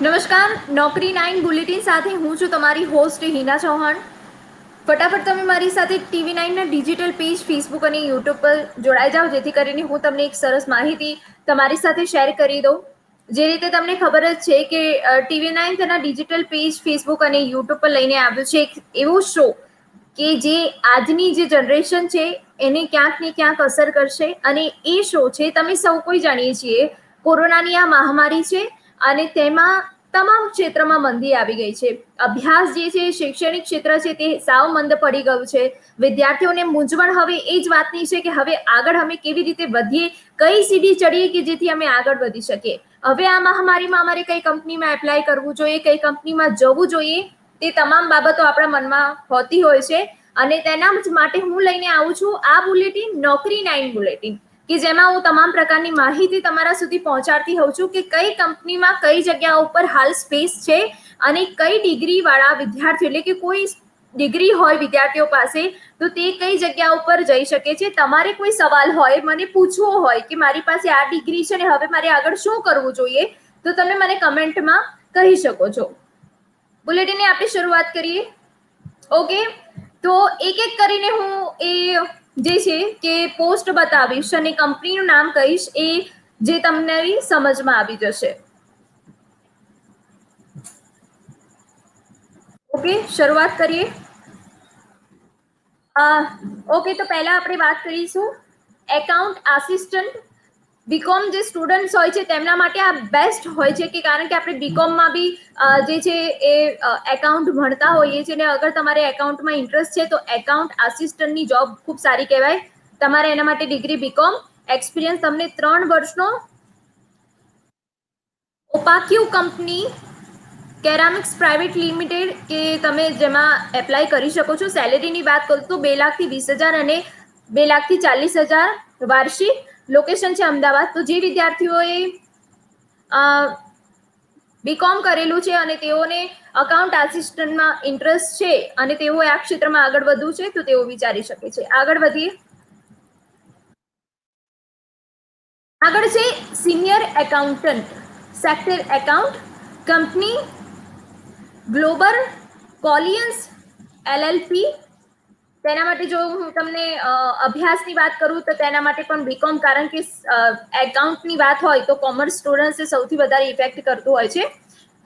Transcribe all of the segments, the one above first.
નમસ્કાર, નોકરી 9 બુલેટિન સાથે હું છું તમારી હોસ્ટ હિના ચૌહાણ. ફટાફટ તમે મારી સાથે TV9 ના ડિજિટલ પેજ ફેસબુક અને યુટ્યુબ પર જોડાઈ જાઓ, જેથી કરીને હું તમને એક સરસ માહિતી તમારી સાથે શેર કરી દઉં. જે રીતે તમને ખબર જ છે કે TV9 તેના ડિજિટલ પેજ ફેસબુક અને યુટ્યુબ પર લઈને આવ્યું છે એક એવો શો કે જે આજની જે જનરેશન છે એને ક્યાંક ને ક્યાંક અસર કરશે. અને એ શો છે, તમે સૌ કોઈ જાણીએ છીએ, કોરોનાની આ મહામારી છે અને તેમાં તમામ ક્ષેત્રમાં મંદી આવી ગઈ છે. અભ્યાસ જે છે, શૈક્ષણિક ક્ષેત્ર છે, તે સાવ મંદ પડી ગયું છે. વિદ્યાર્થીઓને મૂંઝવણ હવે એ જ વાતની છે કે હવે આગળ અમે કેવી રીતે વધીએ, કઈ સીડી ચડીએ કે જેથી અમે આગળ વધી શકીએ. હવે આ મહામારીમાં અમારે કઈ કંપનીમાં એપ્લાય કરવું જોઈએ, કઈ કંપનીમાં જવું જોઈએ, તે તમામ બાબતો આપણા મનમાં હોતી હોય છે. અને તેના માટે હું લઈને આવું છું આ બુલેટિન, નોકરી 9 બુલેટિન, કે જેમાં હું તમામ પ્રકારની માહિતી તમારા સુધી પહોંચાડતી હોઉં છું કે કઈ કંપનીમાં કઈ જગ્યા ઉપર હાલ સ્પેસ છે અને કઈ ડિગ્રી વાળા વિદ્યાર્થીઓ, એટલે કે કોઈ ડિગ્રી હોય વિદ્યાર્થીઓ પાસે, તો તે કઈ જગ્યા ઉપર જઈ શકે છે. તમારે કોઈ સવાલ હોય, મને પૂછવો હોય કે મારી પાસે આ ડિગ્રી છે ને હવે મારે આગળ શું કરવું જોઈએ, તો તમે મને કમેન્ટમાં કહી શકો છો. બુલેટિનની આપણે શરૂઆત કરીએ. ઓકે, તો એક એક કરીને હું એ જે છે કે પોસ્ટ બતાવીશ અને કંપનીનું નામ કહીશ, એ જે તમને સમજમાં આવી જશે. ઓકે, શરૂઆત કરીએ. ઓકે, તો પહેલા આપણે વાત કરીશું એકાઉન્ટ આસિસ્ટન્ટ. બીકોમ જે સ્ટુડન્ટ્સ હોય છે તેમના માટે આ બેસ્ટ હોય છે, કે કારણ કે આપણે બીકોમમાં બી જે છે એ એકાઉન્ટ ભણતા હોઈએ છીએ ને અગર તમારે એકાઉન્ટમાં ઇન્ટરેસ્ટ છે તો એકાઉન્ટ આસિસ્ટન્ટની જોબ ખૂબ સારી કહેવાય. તમારે એના માટે ડિગ્રી બીકોમ, એક્સપિરિયન્સ તમને 3 વર્ષનો. ઓપાક્યુ કંપની કેરામિક્સ પ્રાઇવેટ લિમિટેડ, કે તમે જેમાં એપ્લાય કરી શકો છો. સેલેરીની વાત કરું તો 2 લાખથી 20,000 અને 2 લાખથી 40,000 વાર્ષિક. લોકેશન છે અમદાવાદ. તો જે વિદ્યાર્થીઓએ બીકોમ કરેલું છે અને તેઓને અકાઉન્ટ આસિસ્ટન્ટમાં ઇન્ટરેસ્ટ છે અને તેઓએ આ ક્ષેત્રમાં આગળ વધવું છે તો તેઓ વિચારી શકે છે. આગળ વધીએ. આગળ છે senior accountant, sector account, company Global Colliance LLP. તેના માટે જો હું તમને અભ્યાસની વાત કરું તો તેના માટે પણ બીકોમ, કારણ કે એકાઉન્ટની વાત હોય તો કોમર્સ સ્ટુડન્ટ્સ સૌથી વધારે ઇફેક્ટ કરતું હોય છે.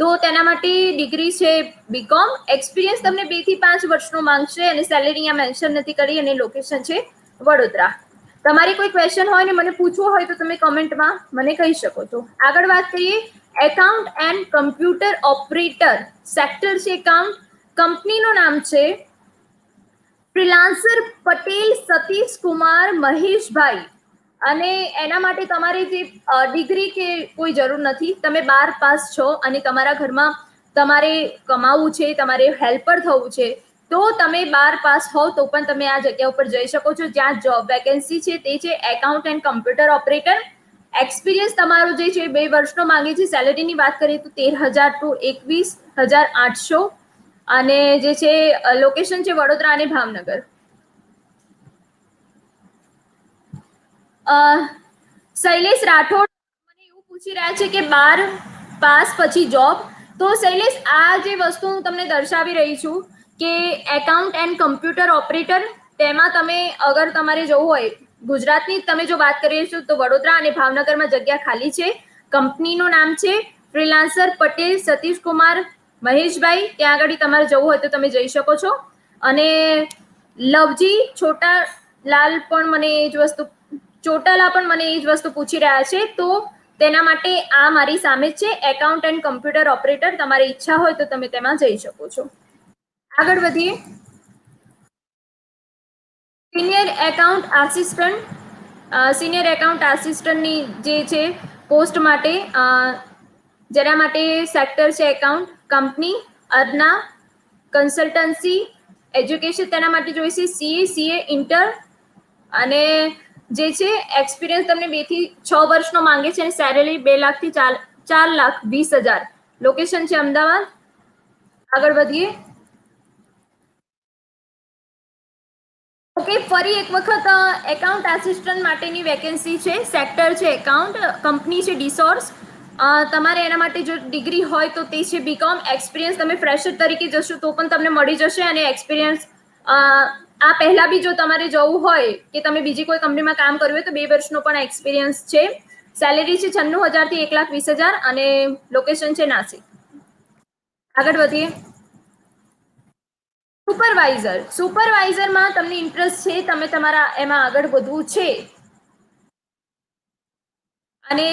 તો તેના માટે ડિગ્રી છે બીકોમ. એક્સપિરિયન્સ તમને 2 થી 5 વર્ષનો માંગશે અને સેલેરી અહીંયા મેન્શન નથી કરી અને લોકેશન છે વડોદરા. તમારી કોઈ ક્વેશ્ચન હોય ને મને પૂછવો હોય તો તમે કમેન્ટમાં મને કહી શકો છો. આગળ વાત કરીએ. Account and computer operator, sector છે એકાઉન્ટ, કંપનીનું નામ છે ફ્રીલાન્સર પટેલ સતીશ કુમાર મહેશભાઈ. અને એના માટે તમારે જે ડિગ્રી કે કોઈ જરૂર નથી. તમે 12 પાસ છો અને તમારા ઘરમાં તમારે કમાવું છે, તમારે હેલ્પર થવું છે, તો તમે 12 પાસ હોવ તો પણ તમે આ જગ્યા ઉપર જઈ શકો છો. જ્યાં જોબ વેકેન્સી છે તે છે account and computer operator. Experience તમારો જે છે 2 વર્ષનો માંગે છે. સેલેરીની વાત કરીએ તો 13,000 to 21,800. અને જે છે લોકેશન છે વડોદરા અને ભાવનગર. શૈલેષ રાઠોડ મને એવું પૂછી રહ્યા છે કે 12 પાસ પછી જોબ. તો શૈલેષ, આ જે વસ્તુ હું તમને દર્શાવી રહી છું કે એકાઉન્ટ એન્ડ કમ્પ્યુટર ઓપરેટર, તેમાં તમે અગર તમારે જવું હોય, ગુજરાતની તમે જો વાત કરીએ છો તો વડોદરા અને ભાવનગરમાં જગ્યા ખાલી છે. કંપનીનું નામ છે ફ્રીલાન્સર પટેલ સતીશ કુમાર મહેશભાઈ. ત્યાં આગળ તમારે જવું હોય તો તમે જઈ શકો છો. અને લવજી છોટાલાલ પણ મને એ જ વસ્તુ ચોટાલા પણ મને એ જ વસ્તુ પૂછી રહ્યા છે. તો તેના માટે આ મારી સામે જ છે, એકાઉન્ટ એન્ડ કમ્પ્યુટર ઓપરેટર. તમારી ઈચ્છા હોય તો તમે તેમાં જઈ શકો છો. આગળ વધીએ. Senior account assistant, senior account આસિસ્ટન્ટની જે છે પોસ્ટ માટે, જેના માટે સેક્ટર છે account, company Arna consultancy, education તેના માટે જોઈશે CA ઇન્ટર. અને જે છે એક્સપિરિયન્સ તમને 2 થી 6 વર્ષનો માંગે છે અને સેલેરી 2 લાખથી 4,20,000. લોકેશન છે અમદાવાદ. આગળ વધીએ. ઓકે, ફરી એક વખત એકાઉન્ટ આસિસ્ટન્ટ માટેની વેકેન્સી છે. સેક્ટર છે એકાઉન્ટ, કંપની છે ડિસોર્સ, તમારે એના માટે જો ડિગ્રી હોય તો તે છે બીકોમ. એક્સપિરિયન્સ તમે ફ્રેશર તરીકે જશો તો પણ તમને મળી જશે, અને એક્સપિરિયન્સ આ પહેલા બી જો તમારે જવું હોય કે તમે બીજી કોઈ કંપનીમાં કામ કર્યું હોય તો 2 વર્ષનો પણ એક્સપિરિયન્સ છે. સેલેરી છે 96,000 થી 1,20,000 અને લોકેશન છે નાસિક. આગળ વધીએ. સુપરવાઇઝરમાં તમને ઇન્ટરેસ્ટ છે, તમે તમારા એમાં આગળ વધવું છે, અને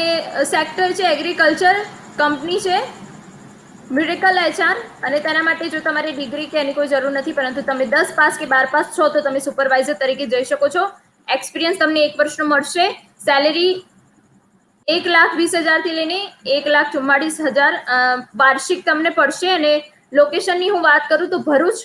સેક્ટર છે એગ્રીકલ્ચર. કંપની છે મિરેકલ એચઆર, અને તેના માટે જો તમારે ડિગ્રી કે એની કોઈ જરૂર નથી, પરંતુ તમે 10 પાસ કે 12 પાસ છો તો તમે સુપરવાઇઝર તરીકે જઈ શકો છો. એક્સપિરિયન્સ તમને 1 વર્ષનો મળશે. સેલેરી 1,20,000 થી લઈને 1,44,000 વાર્ષિક તમને પડશે. અને લોકેશનની હું વાત કરું તો ભરૂચ.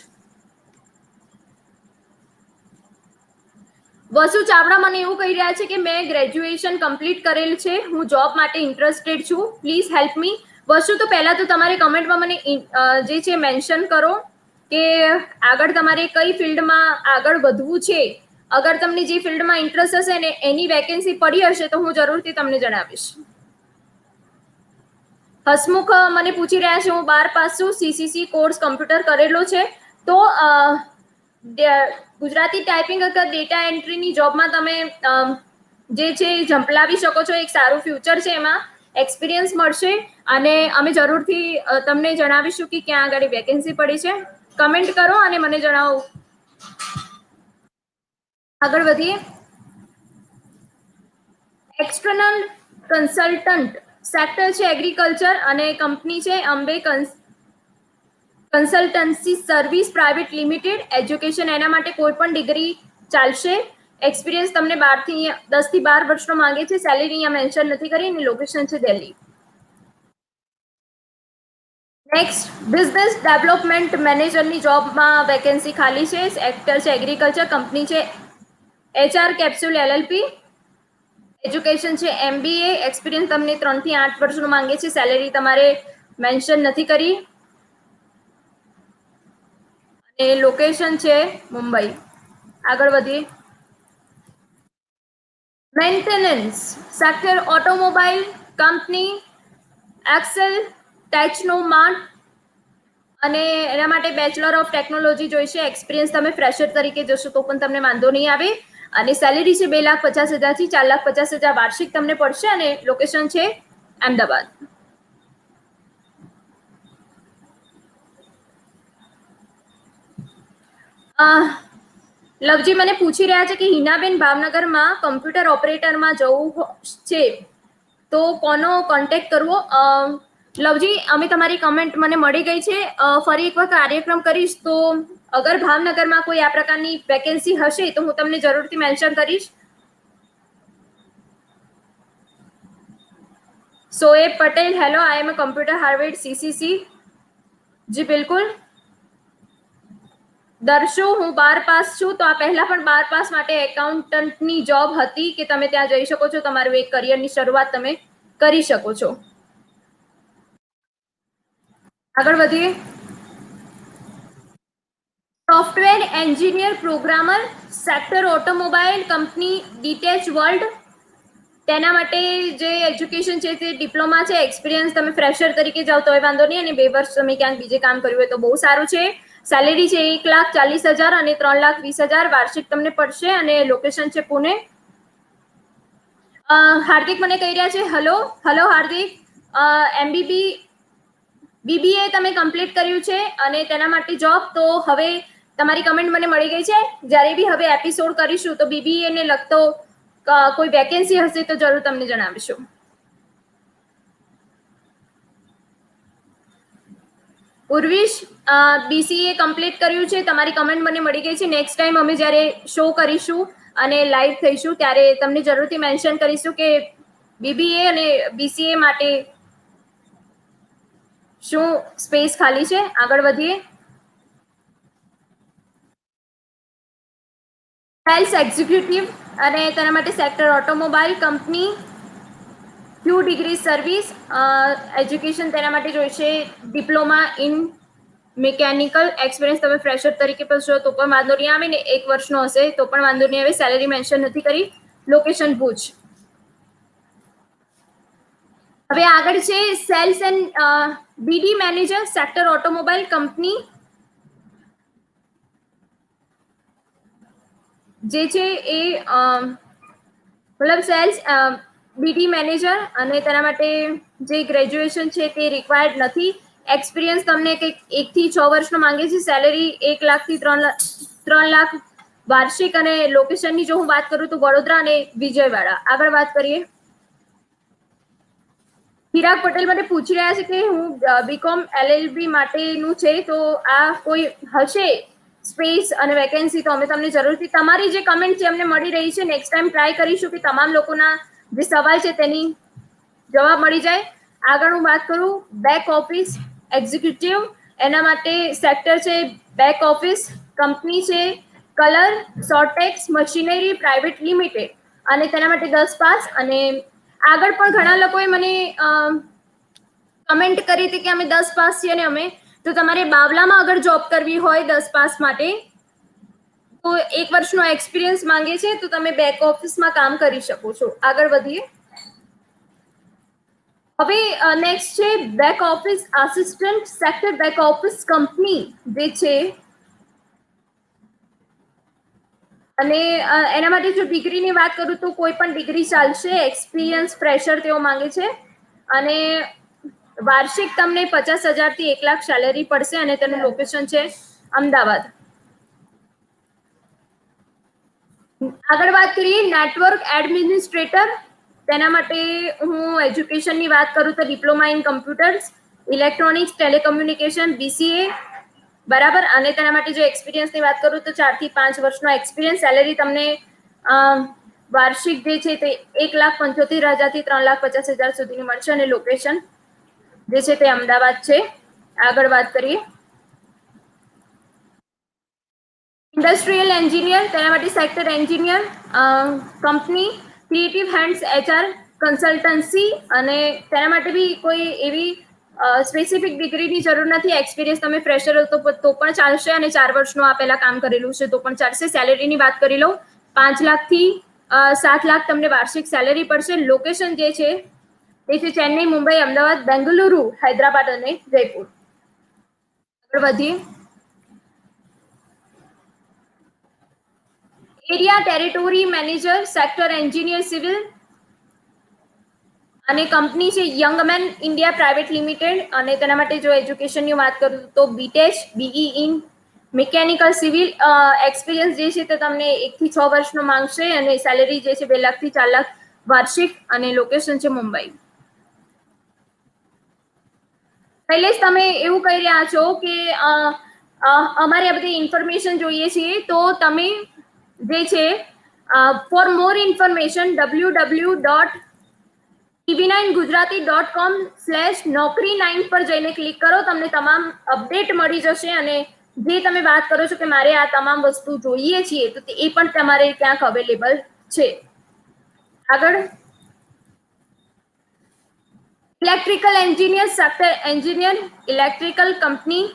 વસુ ચાવડા મને એવું કહી રહ્યા છે કે મેં ગ્રેજ્યુએશન કમ્પ્લીટ કરેલ છે, હું જોબ માટે ઇન્ટરેસ્ટેડ છું, પ્લીઝ હેલ્પ મી. વસુ તો પહેલા તો તમારે કમેન્ટમાં મને જે છે મેન્શન કરો કે આગળ તમારે કઈ ફિલ્ડમાં આગળ વધવું છે. અગર તમને જે ફિલ્ડમાં ઇન્ટરેસ્ટ હશે ને એની વેકેન્સી પડી હશે તો હું જરૂરથી તમને જણાવીશ. હસમુખ મને પૂછી રહ્યા છે, હું 12 પાસ છું, સીસીસી કોર્સ કમ્પ્યુટર કરેલો છે, તો ગુજરાતી ટાઈપિંગ અથવા ડેટા એન્ટ્રીની જોબમાં તમે જે છે ઝંપલાવી શકો છો. એક સારું ફ્યુચર છે, એમાં એક્સપિરિયન્સ મળશે, અને અમે જરૂરથી તમને જણાવીશું કે ક્યાં આગળ વેકેન્સી પડી છે. કમેન્ટ કરો અને મને જણાવો. આગળ વધીએ. એક્સટર્નલ કન્સલ્ટન્ટ સેક્ટર છે એગ્રીકલ્ચર, અને કંપની છે Ambe consultancy service private limited. Education એના માટે કોઈ પણ ડિગ્રી ચાલશે. એક્સપિરિયન્સ તમને 10 થી 12 વર્ષનો માંગે છે. સેલેરી અહીંયા મેન્શન નથી કરી, અને લોકેશન છે દિલ્હી. નેક્સ્ટ, બિઝનેસ ડેવલપમેન્ટ મેનેજરની જોબમાં વેકેન્સી ખાલી છે. સેક્ટર છે એગ્રીકલ્ચર, કંપની છે HR કેપ્સ્યુલ LLP. એજ્યુકેશન છે MBA. એક્સપિરિયન્સ તમને 3 થી 8 વર્ષનું માંગે છે. સેલેરી તમારે મેન્શન નથી કરી, અને લોકેશન છે મુંબઈ. આગળ વધીએ. Maintenance sector automobile company Excel Technomart, અને એના માટે બેચલર ઓફ ટેકનોલોજી જોઈશે. એક્સપિરિયન્સ તમે ફ્રેશર તરીકે જશો તો પણ તમને વાંધો નહીં આવે, અને સેલેરી છે 2,50,000 થી 4,50,000 વાર્ષિક તમને પડશે, અને લોકેશન છે અમદાવાદ. લવજી મને પૂછી રહ્યા છે કે હિનાબેન ભાવનગરમાં કમ્પ્યુટર ઓપરેટરમાં જવું છે તો કોનો કોન્ટેક્ટ કરવો. લવજી, અમે તમારી કમેન્ટ મને મળી ગઈ છે. ફરી એકવાર કાર્યક્રમ કરીશ તો અગર ભાવનગરમાં કોઈ આ પ્રકારની વેકેન્સી હશે તો હું તમને જરૂરથી મેન્શન કરીશ. સોએબ પટેલ, હેલો, આઈ એમ અ કમ્પ્યુટર હાર્વર્ડ CCC. જી બિલકુલ. દર્શુ, હું 12 પાસ છું, તો આ પહેલા પણ 12 પાસ માટે એકાઉન્ટન્ટની જોબ હતી કે તમે ત્યાં જઈ શકો છો, તમારું એક કરિયરની શરૂઆત તમે કરી શકો છો. આગળ વધીએ. Software engineer programmer sector automobile company Detech World. તેના માટે જે એજ્યુકેશન છે તે ડિપ્લોમા છે. એક્સપિરિયન્સ તમે ફ્રેશર તરીકે જાઓ તો વાંધો નહીં, અને 2 વર્ષ તમે ક્યાંક બીજે કામ કર્યું હોય તો બહુ સારું છે. સેલેરી છે 1,40,000 અને 3,20,000 વાર્ષિક તમને પડશે, અને લોકેશન છે પુણે. હાર્દિક મને કહી રહ્યા છે, હલો હાર્દિક, BBA તમે કમ્પ્લીટ કર્યું છે અને તેના માટે જોબ, તો હવે તમારી કમેન્ટ મને મળી ગઈ છે. જ્યારે બી હવે એપિસોડ કરીશું તો BBA ને લગતો કોઈ વેકેન્સી હશે તો જરૂર તમને જણાવીશું. ઉર્વિશ, BCA કમ્પ્લીટ કર્યું છે, તમારી કમેન્ટ મને મળી ગઈ છે. નેક્સ્ટ ટાઈમ અમે જ્યારે શો કરીશું અને લાઈવ થઈશું ત્યારે તમને જરૂરથી મેન્શન કરીશું કે BBA અને BCA માટે શું સ્પેસ ખાલી છે. આગળ વધીએ. સેલ્સ એક્ઝિક્યુટિવ, અને તેના માટે સેક્ટર ઓટોમોબાઈલ કંપની ક્યુ ડિગ્રી સર્વિસ. એજ્યુકેશન તેના માટે જોઈશે ડિપ્લોમા ઇન મિકેનિકલ. એક્સપિરિયન્સ તમે ફ્રેશર તરીકે પણ છો તો પણ વાંધો નહીં આવે, ને 1 વર્ષનો હશે તો પણ વાંધો નહીં આવે. સેલેરી મેન્શન નથી કરી. લોકેશન ભુજ. હવે આગળ છે sales and BD manager sector automobile company, જે છે એ મતલબ સેલ્સ બીડી મેનેજર, અને તેના માટે જે ગ્રેજ્યુએશન છે તે રિક્વાયર્ડ નથી. એક્સપિરિયન્સ તમને કંઈક 1 થી 6 વર્ષનો માંગે છે. સેલેરી 1 લાખથી 3 લાખ વાર્ષિક, અને લોકેશનની જો હું વાત કરું તો વડોદરા અને વિજયવાડા. આગળ વાત કરીએ. ચિરાગ પટેલ મને પૂછી રહ્યા છે કે હું બીકોમ LLB માટેનું છે, તો આ કોઈ હશે સ્પેસ અને વેકેન્સી તો અમે તમને જરૂરથી, તમારી જે કમેન્ટ છે અમને મળી રહી છે, નેક્સ્ટ ટાઈમ ટ્રાય કરીશું કે તમામ લોકોના જે સવાલ છે તેની જવાબ મળી જાય. આગળ હું વાત કરું બેક ઓફિસ એક્ઝિક્યુટિવ, એના માટે સેક્ટર છે બેક ઓફિસ, કંપની છે કલર સોર્ટેક્સ મશીનરી પ્રાઇવેટ લિમિટેડ, અને તેના માટે 10 પાસ. અને આગળ પણ ઘણા લોકોએ મને કમેન્ટ કરી હતી કે અમે 10 પાસ છીએ, અને અમે તો તમારે બાવલામાં અગર જોબ કરવી હોય 10 પાસ માટે તો 1 વર્ષનો એક્સપિરિયન્સ માંગે છે, તો તમે બેક ઓફિસમાં કામ કરી શકો છો. આગળ વધીએ. હવે નેક્સ્ટ છે back office assistant sector back office company, જે છે, અને એના માટે જો ડિગ્રીની વાત કરું તો કોઈ પણ ડિગ્રી ચાલશે. એક્સપિરિયન્સ ફ્રેશર તેઓ માંગે છે, અને વાર્ષિક તમને 50,000 થી 1 લાખ સેલેરી પડશે, અને તેનું લોકેશન છે અમદાવાદ. આગળ વાત કરીએ નેટવર્ક એડમિનિસ્ટ્રેટર, તેના માટે હું એજ્યુકેશનની વાત કરું તો diploma in computers electronics telecommunication BCA, બરાબર. અને તેના માટે જો એક્સપિરિયન્સની વાત કરું તો 4 થી 5 વર્ષનો એક્સપિરિયન્સ. સેલેરી તમને વાર્ષિક જે છે તે 1,75,000 થી 3,50,000 સુધીની મળશે, અને લોકેશન જે છે તે અમદાવાદ છે. આગળ વાત કરીએ. ઇન્ડસ્ટ્રીયલ એન્જિનિયર, તેના માટે sector engineer company creative hands HR consultancy, અને તેના માટે બી કોઈ એવી સ્પેસિફિક ડિગ્રીની જરૂર નથી. એક્સપિરિયન્સ તમે ફ્રેશર હો તો પણ ચાલશે, અને 4 વર્ષનું આ પહેલા કામ કરેલું છે તો પણ ચાલશે. સેલેરીની વાત કરી લઉં 5 લાખથી 7 લાખ તમને વાર્ષિક સેલેરી પડશે. લોકેશન જે છે એ છે ચેન્નઈ, મુંબઈ, અમદાવાદ, બેંગલુરુ, હૈદરાબાદ અને જયપુર. આગળ વધીએ. Area territory manager sector engineer civil, અને કંપની છે યંગમેન ઇન્ડિયા પ્રાઇવેટ લિમિટેડ, અને તેના માટે જો એજ્યુકેશનની વાત કરું તો BTech BE in mechanical civil. Experience જે છે તે તમને 1 થી 6 વર્ષનો માંગશે, અને સેલેરી જે છે 2 લાખથી 4 લાખ વાર્ષિક, અને લોકેશન છે મુંબઈ. પહેલે જ તમે એવું કહી રહ્યા છો કે અમારે આ બધી ઇન્ફોર્મેશન જોઈએ છીએ, તો તમે જે છે ફોર મોર ઇન્ફોર્મેશન www.tv9gujarati.com/naukri9 પર જઈને ક્લિક કરો. તમને તમામ અપડેટ મળી જશે, અને જે તમે વાત કરો છો કે મારે આ તમામ વસ્તુ જોઈએ છીએ, તો એ પણ તમારે ક્યાંક અવેલેબલ છે. આગળ electrical engineer sector engineer electrical company,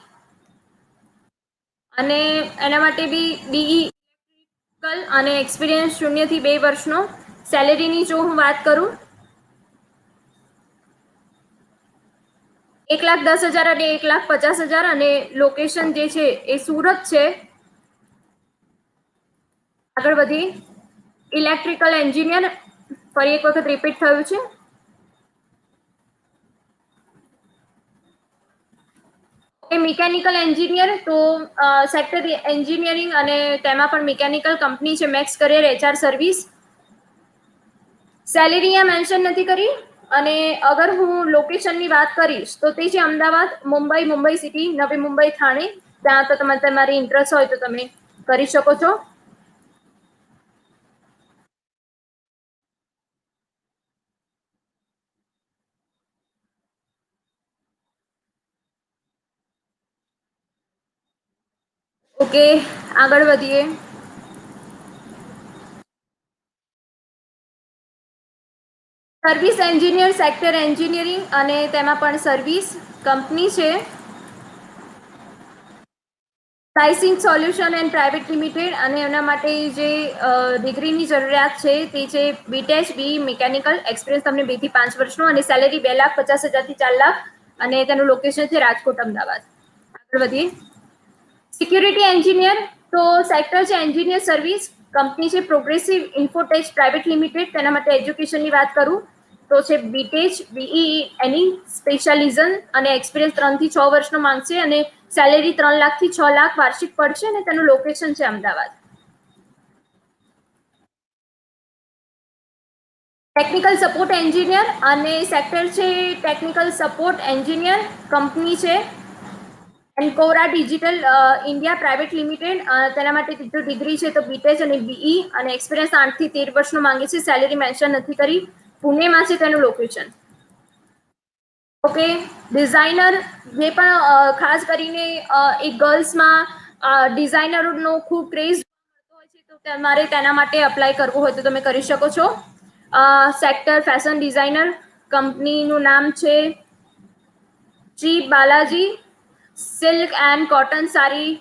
અને એના માટે બી BE ઇલેક્ટ્રિકલ, અને એક્સપિરિયન્સ 0 થી 2 વર્ષનો. સેલેરીની જો હું વાત કરું 1,10,000 અને 1,50,000, અને લોકેશન જે છે એ સુરત છે. આગળ વધી. ઇલેક્ટ્રિકલ એન્જિનિયર, ફરી એક વખત રિપીટ થયું છે. મિકેનિકલ એન્જિનિયર, તો સેક્ટર એન્જિનિયરિંગ, અને તેમાં પણ મિકેનિકલ કંપની છે Max Career HR service. Salary અહીંયા મેન્શન નથી કરી, અને અગર હું લોકેશનની વાત કરીશ તો તે છે અમદાવાદ, મુંબઈ, મુંબઈ સિટી, નવી મુંબઈ, થાણે. ત્યાં તો તમારી ઇન્ટરેસ્ટ હોય તો તમે કરી શકો છો. ઓકે, આગળ વધીએ. સર્વિસ એન્જિનિયર સેક્ટર એન્જિનિયરિંગ, અને તેમાં પણ સર્વિસ કંપની છે સાયસિંગ સોલ્યુશન એન્ડ પ્રાઇવેટ લિમિટેડ અને એના માટે જે ડિગ્રીની જરૂરિયાત છે તે છે બીટેચ બી મિકેનિકલ, એક્સપિરિયન્સ તમને 2 થી 5 વર્ષનો અને સેલેરી 2,50,000 થી 4 લાખ અને તેનું લોકેશન છે રાજકોટ, અમદાવાદ. આગળ વધીએ. સિક્યુરિટી એન્જિનિયર તો સેક્ટર છે એન્જિનિયર સર્વિસ, કંપની છે પ્રોગ્રેસિવ ઇન્ફોટેચ પ્રાઇવેટ લિમિટેડ. તેના માટે એજ્યુકેશનની વાત કરું તો છે બીટેચ બીઈ એની સ્પેશિયાલિઝમ અને એક્સપિરિયન્સ 3 થી 6 વર્ષનો માંગશે અને સેલેરી 3 લાખ થી 6 લાખ વાર્ષિક પડશે અને તેનું લોકેશન છે અમદાવાદ. ટેકનિકલ સપોર્ટ એન્જિનિયર અને સેક્ટર છે ટેકનિકલ સપોર્ટ એન્જિનિયર, કંપની છે એન્કોરા ડિજિટલ ઇન્ડિયા પ્રાઇવેટ લિમિટેડ. તેના માટે જો ડિગ્રી છે તો બીટેચ અને બીઈ અને એક્સપિરિયન્સ 8 થી 13 વર્ષનો માંગે છે. સેલેરી મેન્શન નથી કરી. પુણેમાં છે તેનું લોકેશન. ઓકે. ડિઝાઇનર જે પણ ખાસ કરીને એક ગર્લ્સમાં ડિઝાઇનરનો ખૂબ ક્રેઝ હોય છે તો તમારે તેના માટે અપ્લાય કરવું હોય તો તમે કરી શકો છો. સેક્ટર ફેશન ડિઝાઇનર, કંપનીનું નામ છે Shri Balaji silk and cotton સારી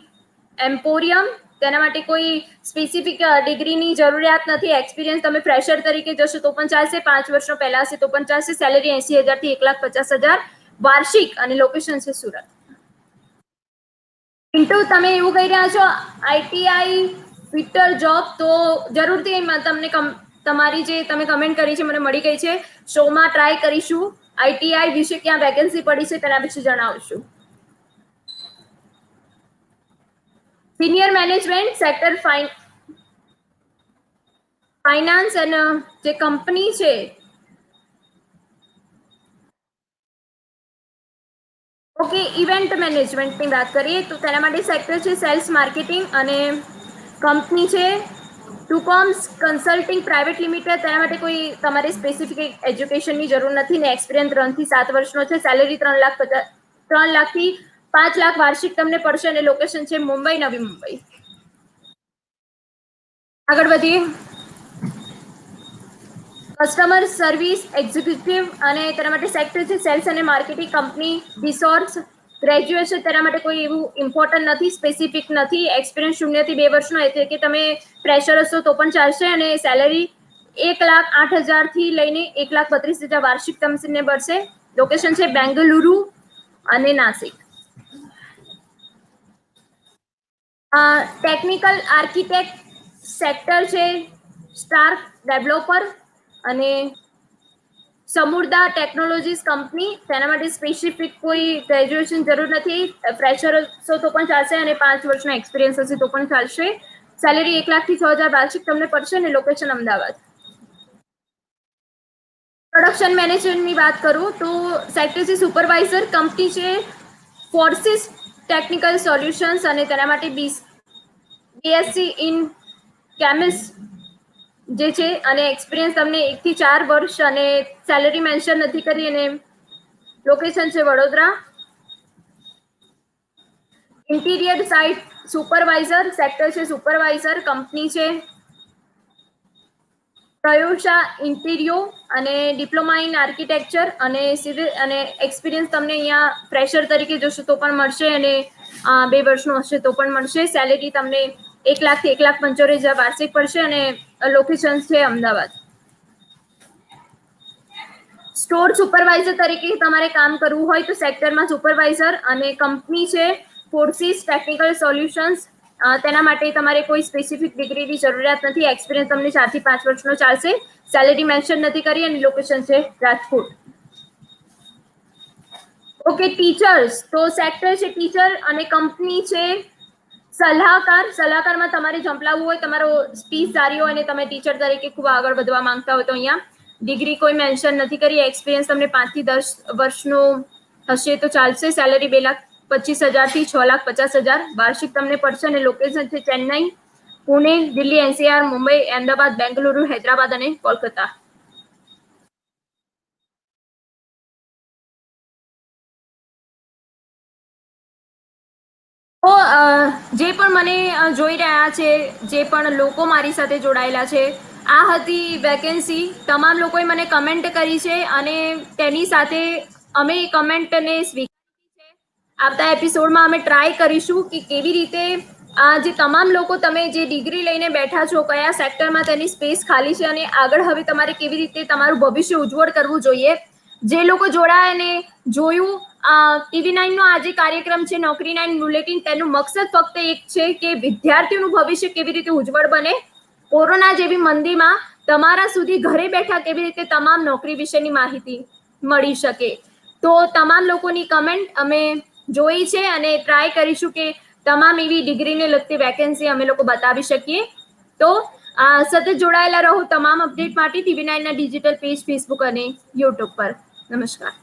એમ્પોરિયમ. તેના માટે કોઈ સ્પેસિફિક ડિગ્રીની જરૂરિયાત નથી. એક્સપિરિયન્સ તમે ફ્રેશર તરીકે જશો તો પણ ચાલશે. 5 વર્ષનો પહેલા હશે તો પણ ચાલશે. સેલેરી 80,000 થી 1,50,000 વાર્ષિક અને લોકેશન છે સુરત. પિન્ટુ, તમે એવું કહી રહ્યા છો આઈટીઆઈ ફિટર જોબ, તો જરૂરથી તમને તમારી જે તમે કમેન્ટ કરી છે મને મળી ગઈ છે. શોમાં ટ્રાય કરીશું. આઈટીઆઈ વિશે ક્યાં વેકેન્સી પડી છે તેના વિશે જણાવશું. સિનિયર મેનેજમેન્ટ સેક્ટર ફાઇનાન્સ અને જે કંપની છે ઓકે, ઇવેન્ટ મેનેજમેન્ટની વાત કરીએ તો તેના માટે સેક્ટર છે સેલ્સ માર્કેટિંગ અને કંપની છે ટુકોમ્સ કન્સલ્ટિંગ પ્રાઇવેટ લિમિટેડ. તેના માટે કોઈ તમારે સ્પેસિફિક એજ્યુકેશનની જરૂર નથી ને એક્સપિરિયન્સ 3 થી 7 વર્ષનો છે. સેલેરી 3 લાખ થી 5 લાખ વાર્ષિક તમને પડશે અને લોકેશન છે મુંબઈ, નવી મુંબઈ. આગળ વધીએ. કસ્ટમર સર્વિસ એક્ઝિક્યુટિવ અને તેના માટે સેક્ટર છે સેલ્સ અને માર્કેટિંગ, કંપની રિસોર્સ. ગ્રેજ્યુએશન તેના માટે કોઈ એવું ઇમ્પોર્ટન્ટ નથી, સ્પેસિફિક નથી. એક્સપિરિયન્સ 0 થી 2 વર્ષનો એટલે કે તમે ફ્રેશર હશો તો પણ ચાલશે અને સેલેરી 1,08,000 થી લઈને 1,32,000 વાર્ષિક તમને મળશે. લોકેશન છે બેંગલુરુ અને નાસિક. ટેકનિકલ આર્કિટેક્ટ સેક્ટર છે સ્ટાર ડેવલપર અને સમુરદા ટેકનોલોજીસ કંપની. તેના માટે સ્પેસિફિક કોઈ ગ્રેજ્યુએશન જરૂર નથી. ફ્રેશર હશો તો પણ ચાલશે અને 5 વર્ષનો એક્સપિરિયન્સ હશે તો પણ ચાલશે. સેલેરી 1 લાખ થી 6,000 વાર્ષિક તમને પડશે અને લોકેશન અમદાવાદ. પ્રોડક્શન મેનેજરની વાત કરું તો સેક્ટર છે સુપરવાઇઝર, કંપની છે ફોર્સિસ ટેકનિકલ સોલ્યુશન્સ અને તેના માટે બીએસસી ઇન કેમિસ્ટ જે છે અને એક્સપિરિયન્સ તમને 1 થી 4 વર્ષ અને સેલેરી મેન્શન નથી કરી અને લોકેશન છે Vadodara. Interior site supervisor sector છે સુપરવાઇઝર, કંપની છે પ્રયોશા ઇન્ટિરિયો અને ડિપ્લોમા ઇન આર્કિટેક્ચર અને સિવિલ અને એક્સપિરિયન્સ તમને અહીંયા ફ્રેશર તરીકે જશો તો પણ મળશે અને 2 વર્ષનો હશે તો પણ મળશે. સેલેરી તમને 1 લાખ થી 1,75,000 વાર્ષિક પડશે અને લોકેશન છે અમદાવાદ. સ્ટોર સુપરવાઇઝર તરીકે તમારે કામ કરવું હોય તો સેક્ટરમાં સુપરવાઇઝર અને કંપની છે ફોર્સિસ ટેકનિકલ સોલ્યુશન્સ. તેના માટે તમારે કોઈ સ્પેસિફિક ડિગ્રીની જરૂરિયાત નથી. એક્સપિરિયન્સ તમને 4 થી 5 વર્ષનો ચાલશે. સેલેરી મેન્શન નથી કરી અને લોકેશન છે રાજકોટ. ઓકે, ટીચર્સ તો સેક્ટર છે ટીચર અને કંપની છે સલાહકારમાં તમારે ઝંપલાવવું હોય, તમારો સ્પીચ સારી હોય અને તમે ટીચર તરીકે ખૂબ આગળ વધવા માંગતા હોય તો અહીંયા ડિગ્રી કોઈ મેન્શન નથી કરી. એક્સપિરિયન્સ તમને 5 થી 10 વર્ષનો હશે તો ચાલશે. સેલેરી 2,25,000 થી 6,50,000 વાર્ષિક તમને પડશે અને લોકેશન છે ચેન્નઈ, પુણે, દિલ્હી એનસીઆર, મુંબઈ, અમદાવાદ, બેંગલુરુ, હૈદરાબાદ અને કોલકાતા. તો જે પણ મને જોઈ રહ્યા છે, જે પણ લોકો મારી સાથે જોડાયેલા છે, આ હતી વેકેન્સી. તમામ લોકોએ મને કમેન્ટ કરી છે અને તેની સાથે અમે કમેન્ટને સ્વીકારી છે. આવતા એપિસોડમાં અમે ટ્રાય કરીશું કે કેવી રીતે જે તમામ લોકો તમે જે ડિગ્રી લઈને બેઠા છો કયા સેક્ટરમાં તેની સ્પેસ ખાલી છે અને આગળ હવે તમારે કેવી રીતે તમારું ભવિષ્ય ઉજ્જવળ કરવું જોઈએ. જે લોકો જોડાયા અને જોયું TV9 નો આજે કાર્યક્રમ છે નોકરી 9 બુલેટિન, તેનું મકસદ ફક્ત એક છે કે વિદ્યાર્થીઓનું ભવિષ્ય કેવી રીતે ઉજ્જવળ બને, કોરોના જેવી મંદીમાં તમારા સુધી ઘરે બેઠા કેવી રીતે તમામ નોકરી વિશેની માહિતી મળી શકે. તો તમામ લોકોની કમેન્ટ અમે જોઈ છે અને ટ્રાય કરીશું કે તમામ એવી ડિગ્રીને લગતી વેકેન્સી અમે લોકો બતાવી શકીએ. તો સતત જોડાયેલા રહો તમામ અપડેટ માટે TV9 ના ડિજિટલ પેજ ફેસબુક અને યુટ્યુબ પર. નમસ્કાર.